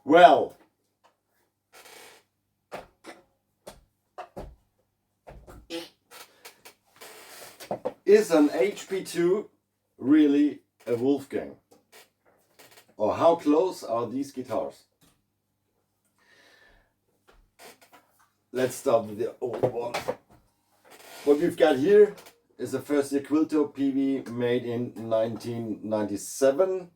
Well, is an HP-2 really a Wolfgang? Or how close are these guitars? Let's start with the old one. What we've got here is a first year Quilto Peavey made in 1997.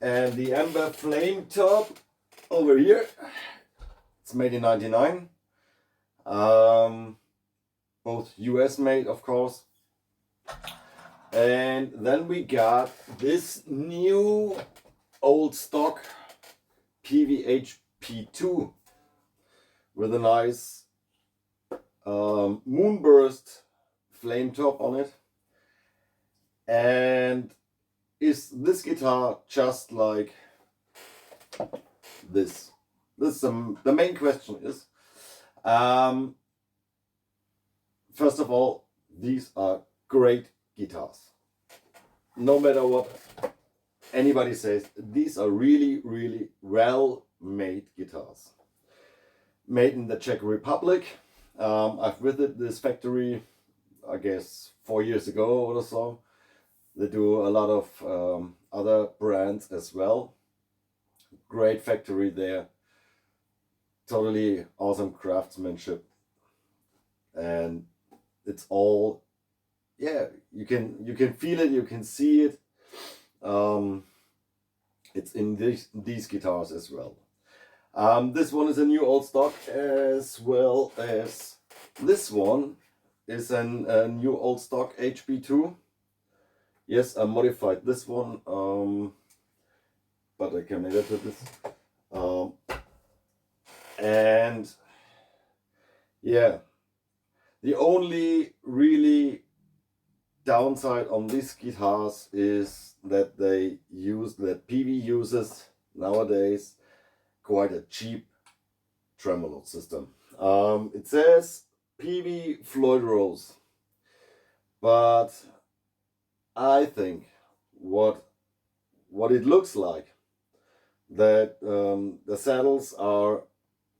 And the Amber Flame Top over here, it's made in 99. Both US made, of course. And then we got this new old stock Peavey HP-2 with a nice moonburst flame top on it. And is this guitar just like this? The main question is, first of all, these are great guitars. No matter what anybody says, these are really, really well-made guitars. Made in the Czech Republic. I've visited this factory, I guess, 4 years ago or so. They do a lot of other brands as well. Great factory there. Totally awesome craftsmanship. And it's all, yeah, you can feel it, you can see it. It's in these guitars as well. This one is a new old stock, as well as this one is a new old stock HP-2. Yes, I modified this one, but I can edit this. And yeah, the only really downside on these guitars is that Peavey uses nowadays quite a cheap tremolo system. It says Peavey Floyd Rose, but I think what it looks like, that the saddles are,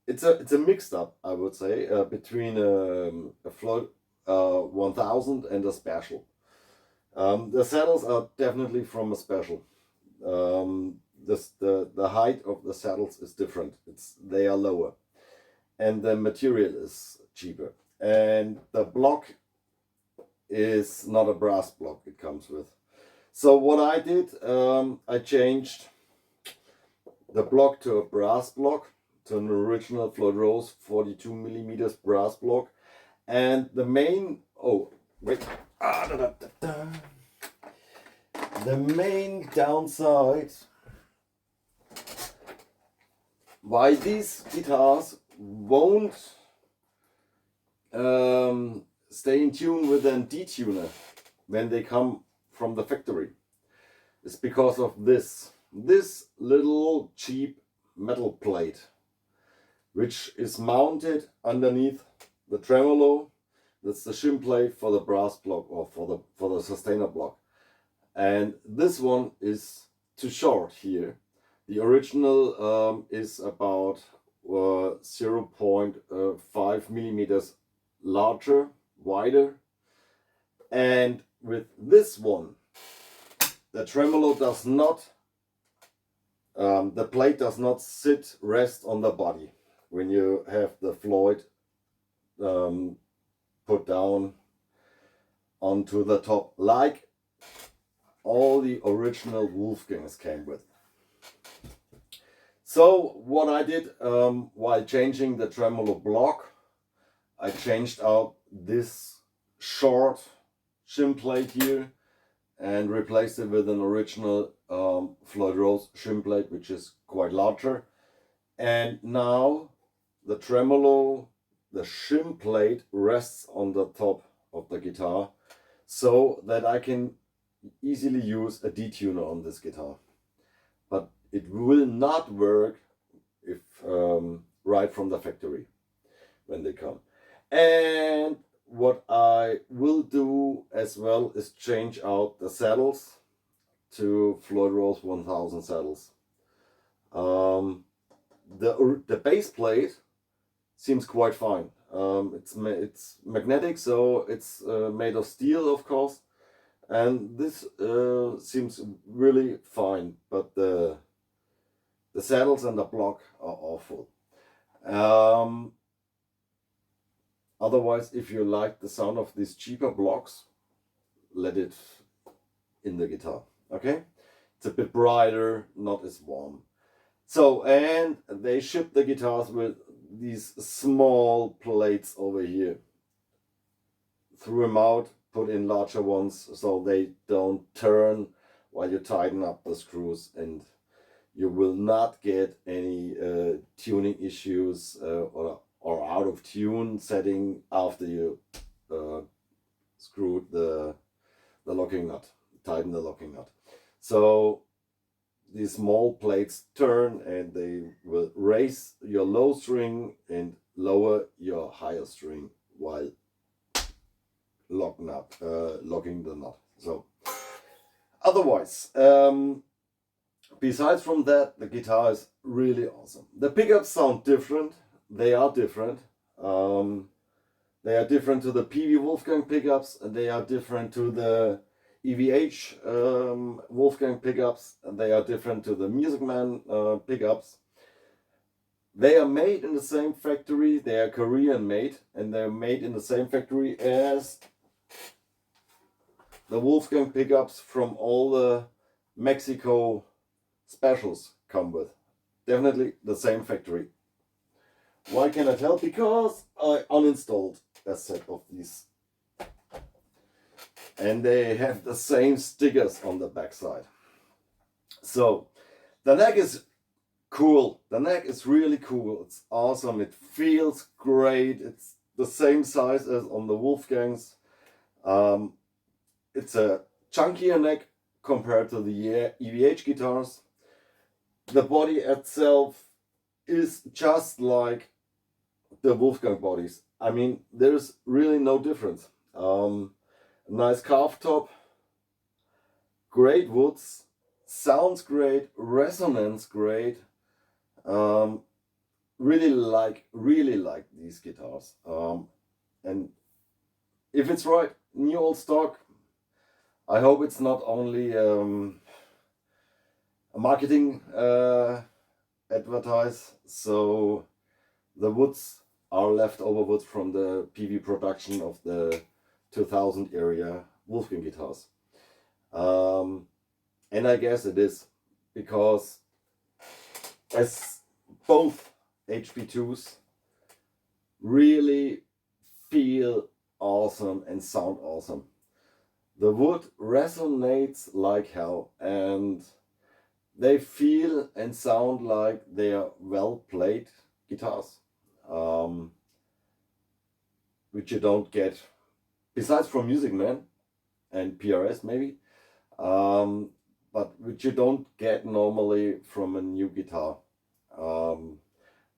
it's a mixed up, I would say, between a Floyd 1000 and a Special. The saddles are definitely from a Special. The height of the saddles is different. They are lower, and the material is cheaper, and the block is not a brass block it comes with. So what I did, I changed the block to a brass block, to an original Floyd Rose 42mm brass block. And the main, the main downside why these guitars won't stay in tune with a detuner when they come from the factory is because of this little cheap metal plate, which is mounted underneath the tremolo. That's the shim plate for the brass block, or for the sustainer block, and this one is too short here. The original is about 0.5 millimeters larger, wider, and with this one, the tremolo does not, the plate does not rest on the body when you have the Floyd put down onto the top, like all the original Wolfgangs came with. So what I did while changing the tremolo block, I changed out this short shim plate here and replaced it with an original Floyd Rose shim plate, which is quite larger. And now the tremolo, the shim plate rests on the top of the guitar so that I can easily use a detuner on this guitar. But it will not work if right from the factory when they come. And what I will do as well is change out the saddles to Floyd Rose 1000 saddles. The base plate seems quite fine. It's magnetic, so it's made of steel, of course, and this seems really fine. But the saddles and the block are awful. Otherwise, if you like the sound of these cheaper blocks, let it in the guitar. Okay, it's a bit brighter, not as warm. So, and they ship the guitars with these small plates over here. Threw them out, put in larger ones so they don't turn while you tighten up the screws, and you will not get any tuning issues or out of tune setting after you screwed the locking nut, tighten the locking nut. So these small plates turn and they will raise your low string and lower your higher string while locking the nut. So otherwise, besides from that, the guitar is really awesome. The pickups sound different. They are different. They are different to the Peavey Wolfgang pickups, and they are different to the EVH Wolfgang pickups, and they are different to the Music Man pickups. They are made in the same factory. They are Korean made, and they're made in the same factory as the Wolfgang pickups from all the Mexico specials come with. Definitely the same factory. Why can I tell? Because I uninstalled a set of these. And they have the same stickers on the backside. So the neck is cool. The neck is really cool. It's awesome. It feels great. It's the same size as on the Wolfgangs. It's a chunkier neck compared to the EVH guitars. The body itself is just like the Wolfgang bodies. I mean, there's really no difference. Nice carved top, great woods, sounds great, resonance great. Really like these guitars. And if it's right, new old stock. I hope it's not only a marketing advertise. So the woods are leftover woods from the Peavey production of the 2000 area Wolfgang guitars. And I guess it is, because as both HP2s really feel awesome and sound awesome. The wood resonates like hell, and they feel and sound like they are well played guitars, which you don't get besides from Music Man and PRS maybe, but which you don't get normally from a new guitar.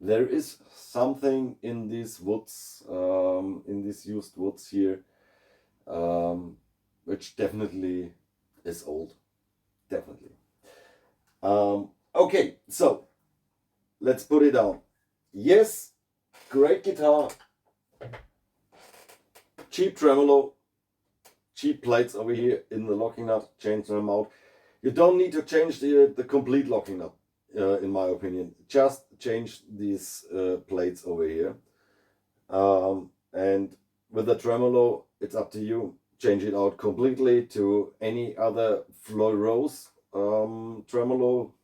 There is something in these woods, in these used woods here, which definitely is old, definitely. Okay, so let's put it down. Yes, great guitar, cheap tremolo, cheap plates over here in the locking nut, change them out. You don't need to change the complete locking nut, in my opinion. Just change these plates over here. And with the tremolo, it's up to you. Change it out completely to any other Floyd Rose tremolo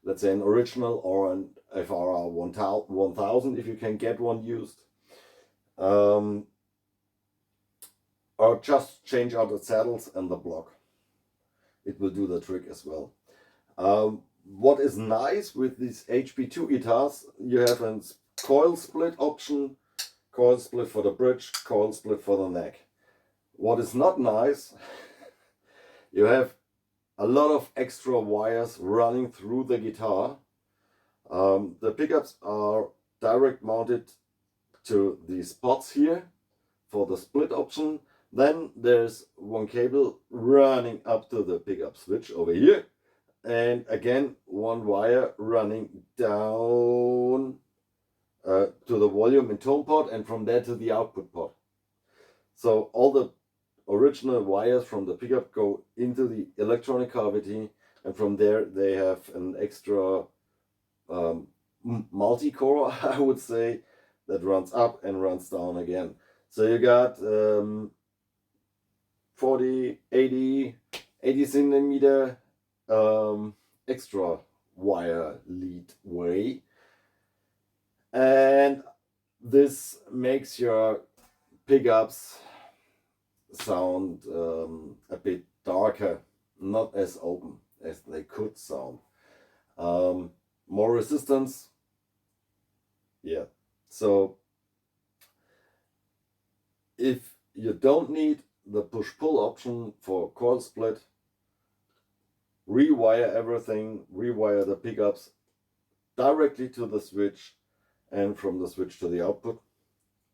let's say an original or an FRR 1000 if you can get one used. Or just change out the saddles and the block. It will do the trick as well. What is nice with these HP-2 guitars, you have a coil split option, coil split for the bridge, coil split for the neck. What is not nice, you have a lot of extra wires running through the guitar. The pickups are direct mounted to these pots here for the split option. Then there's one cable running up to the pickup switch over here, and again one wire running down to the volume and tone pot, and from there to the output pot. So all the original wires from the pickup go into the electronic cavity, and from there they have an extra multi-core, I would say, that runs up and runs down again. So you got 40, 80 centimeter extra wire lead way, and this makes your pickups sound a bit darker, not as open as they could sound. More resistance, yeah. So if you don't need the push-pull option for coil split, rewire everything, rewire the pickups directly to the switch, and from the switch to the output,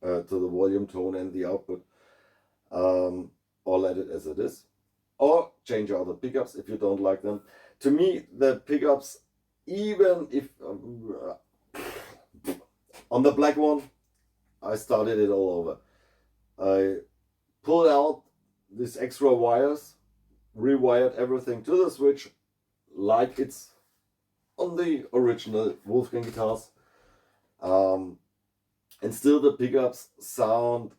to the volume, tone and the output, or let it as it is, or change out the pickups if you don't like them. To me, the pickups, even if on the black one, I started it all over. I pulled out these extra wires, rewired everything to the switch like it's on the original Wolfgang guitars, and still the pickups sound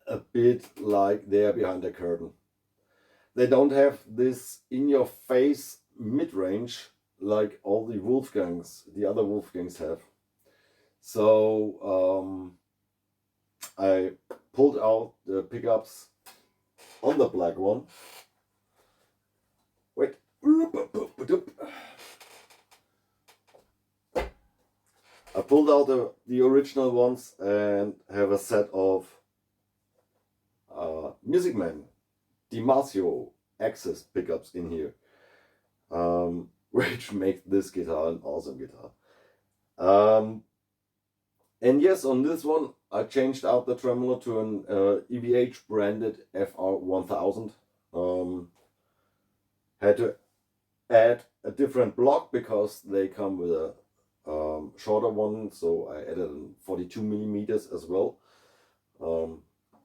a bit like they're behind the curtain. They don't have this in-your-face mid-range like all the Wolfgangs, the other Wolfgangs have. So I pulled out the pickups on the black one. Wait. I pulled out the original ones and have a set of Music Man DiMarzio Access pickups in here, which make this guitar an awesome guitar. And yes, on this one I changed out the tremolo to an EVH branded FR1000. Had to add a different block because they come with a shorter one, so I added 42 millimeters as well.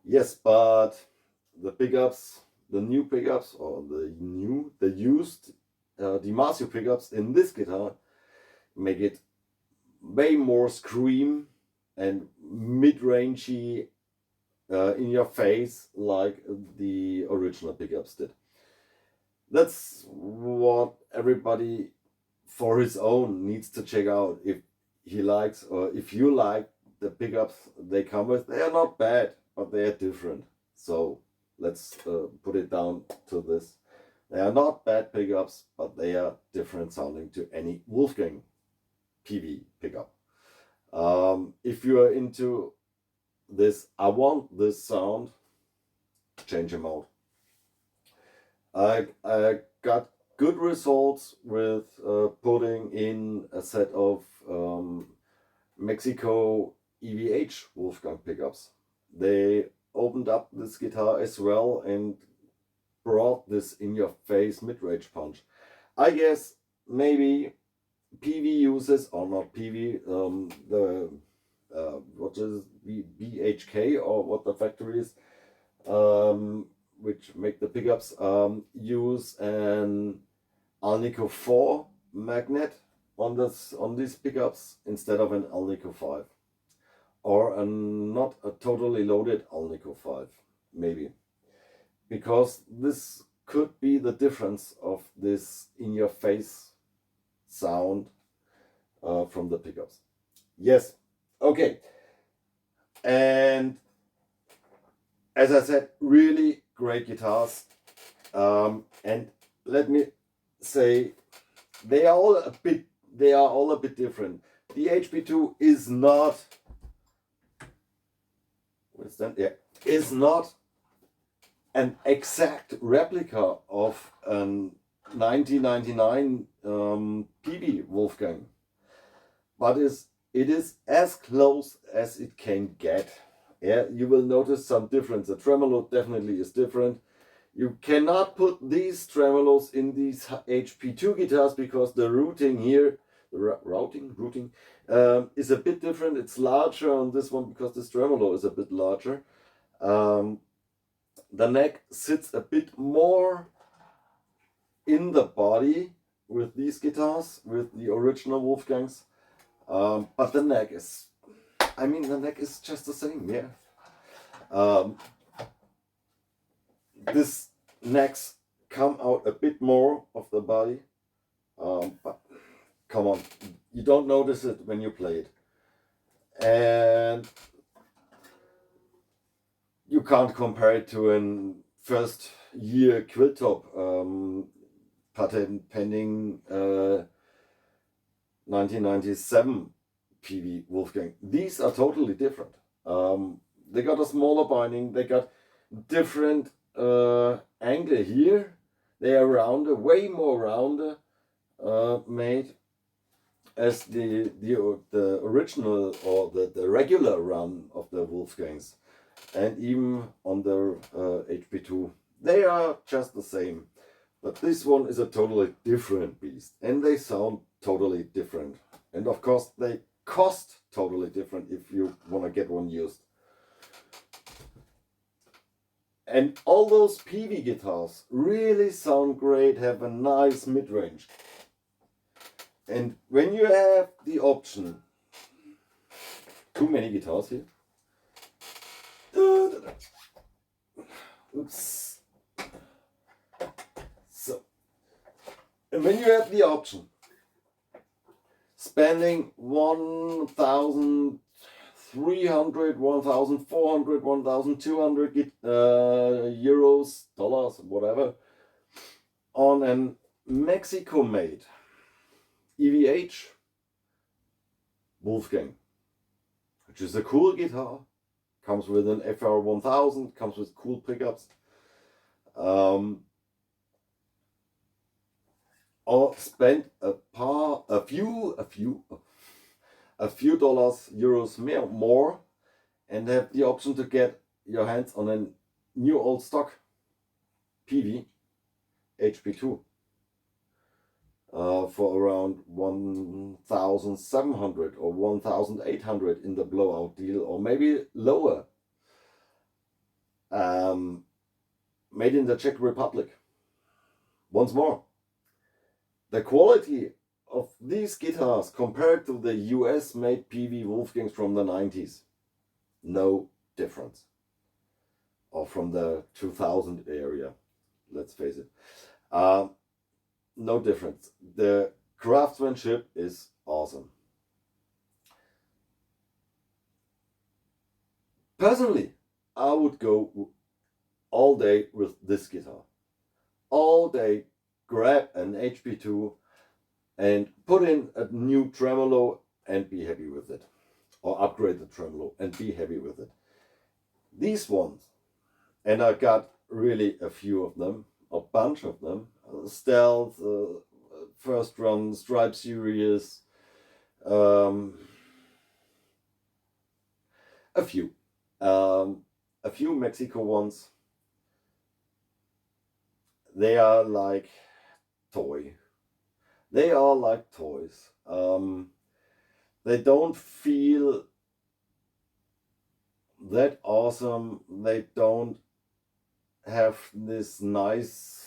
Yes, but the pickups, the new pickups, or the used DiMarzio pickups in this guitar make it way more scream and mid-rangey, in your face, like the original pickups did. That's what everybody for his own needs to check out. If he likes, or if you like the pickups they come with, they are not bad, but they are different. So let's put it down to this. They are not bad pickups, but they are different sounding to any Wolfgang Peavey pickup. If you are into this, I want this sound, change them out. I got good results with putting in a set of Mexico EVH Wolfgang pickups. They opened up this guitar as well and brought this in-your-face mid-range punch. I guess maybe Peavey uses, or not Peavey, the what is BHK, or what the factory is, which make the pickups, use an Alnico 4 magnet on these pickups instead of an Alnico 5, or not a totally loaded Alnico 5, maybe, because this could be the difference of this in-your-face sound from the pickups. Yes, okay. And as I said, really great guitars. And let me say, they are all a bit different. The HP-2 is not, is not an exact replica of an 1999 Peavey Wolfgang, but it is as close as it can get. Yeah, you will notice some difference. The tremolo definitely is different. You cannot put these tremolos in these HP-2 guitars because the routing here, routing is a bit different. It's larger on this one because this tremolo is a bit larger. The neck sits a bit more in the body with these guitars, with the original Wolfgangs. But the neck is, the neck is just the same, yeah. This necks come out a bit more of the body, but come on, you don't notice it when you play it. And you can't compare it to a first year quilt top patent pending 1997 Peavey Wolfgang. These are totally different. They got a smaller binding, they got different angle here. They are rounder, way more rounder made as the original or the regular run of the Wolfgangs, and even on the HP-2. They are just the same, but this one is a totally different beast, and they sound totally different, and of course they cost totally different if you want to get one used. And all those Peavey guitars really sound great, have a nice mid-range. And when you have the option, too many guitars here. Oops. So, and when you have the option, spending 1,300, 1,400, 1,200 euros, dollars, whatever, on an Mexico-made EVH Wolfgang, which is a cool guitar, comes with an FR1000, comes with cool pickups, or spend a few dollars, euros more, and have the option to get your hands on a new old stock Peavey HP-2 for around 1,700 or 1,800 in the blowout deal, or maybe lower. Made in the Czech Republic. Once more, the quality of these guitars compared to the US made Peavey Wolfgangs from the 90s, no difference. Or from the 2000 area, let's face it. No difference. The craftsmanship is awesome. Personally, I would go all day with this guitar. All day, grab an HP-2 and put in a new tremolo and be happy with it. Or upgrade the tremolo and be happy with it. These ones, and I got really a few of them, a bunch of them, Stealth, First Run, Stripe Series, a few Mexico ones. They are like toy. They are like toys. They don't feel that awesome. They don't have this nice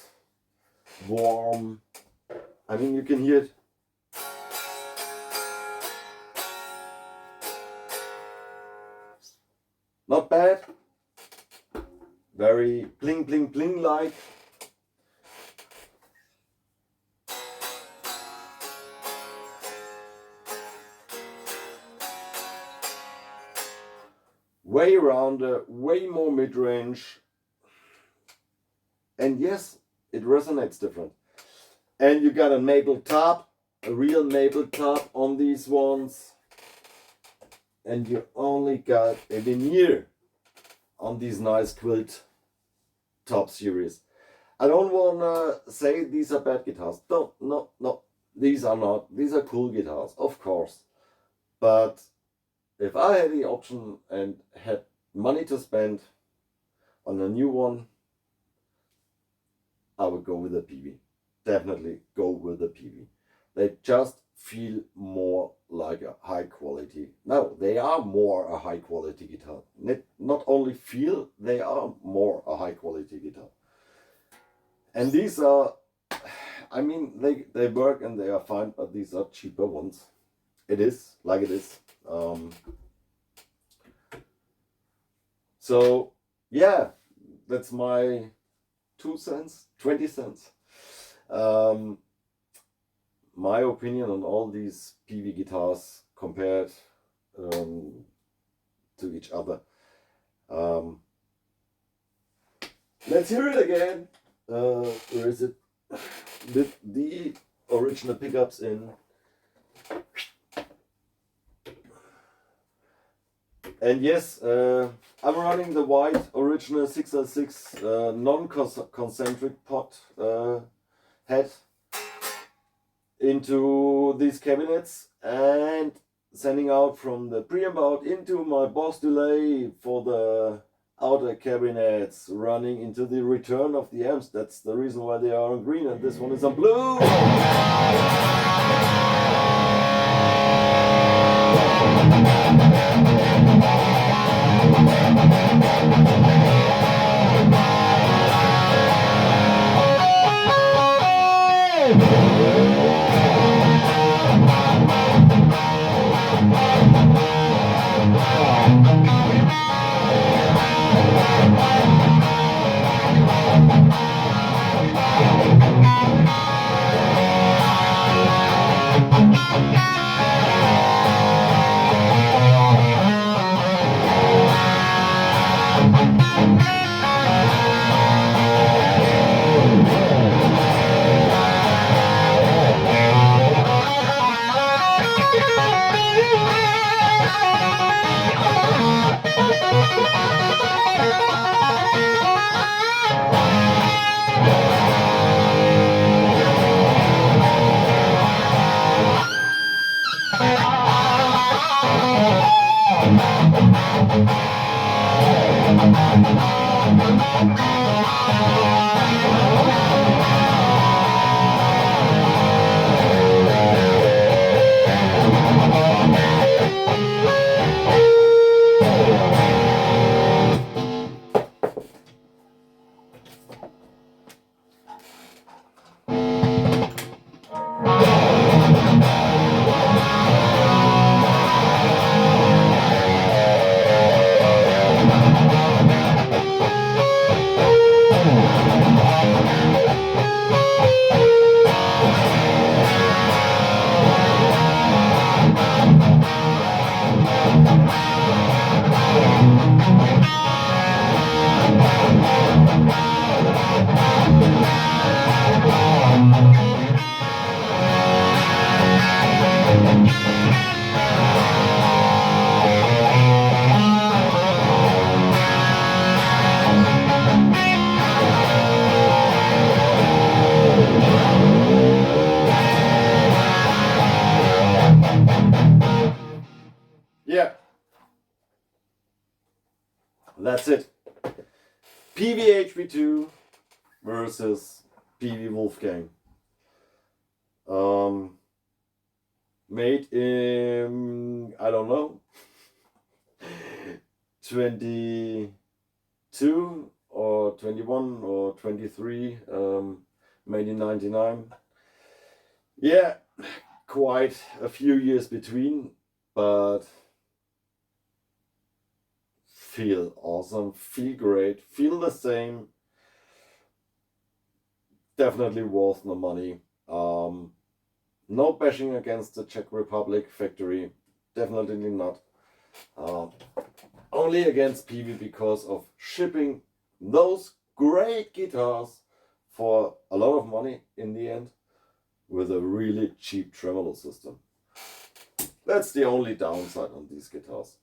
warm, you can hear it. Not bad. Very bling bling bling like. way rounder, way more mid-range, and yes, it resonates different. And you got a maple top, a real maple top on these ones, and you only got a veneer on these nice quilt top series. I don't wanna say these are bad guitars. No, these are not. These are cool guitars, of course. But if I had the option and had money to spend on a new one, I would go with the Peavey. Definitely go with the Peavey. They just feel more like a high quality. No, they are more a high quality guitar. Not only feel, they are more a high quality guitar. And these are, I mean, they work and they are fine, but these are cheaper ones. It is like it is. So yeah, that's my 2 cents, 20 cents. My opinion on all these Peavey guitars compared to each other. Let's hear it again. Where is it? With the original pickups in. And yes, I'm running the white original 606 non-concentric pot head into these cabinets and sending out from the preamp out into my Boss delay for the outer cabinets, running into the return of the amps. That's the reason why they are on green and this one is on blue. Yeah, that's it. Peavey HP-2 versus Peavey Wolfgang. Made in, I don't know, 22 or 21 or 23, made in 99. Yeah, quite a few years between, but feel awesome, feel great, feel the same. Definitely worth the money. No bashing against the Czech Republic factory, definitely not. only against Peavey because of shipping those great guitars for a lot of money in the end with a really cheap tremolo system. That's the only downside on these guitars.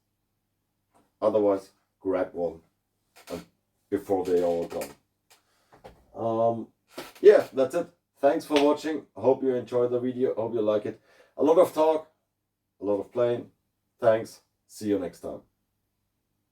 Otherwise, grab one before they are all gone. Yeah, that's it. Thanks for watching. Hope you enjoyed the video. Hope you like it. A lot of talk, a lot of playing. Thanks. See you next time.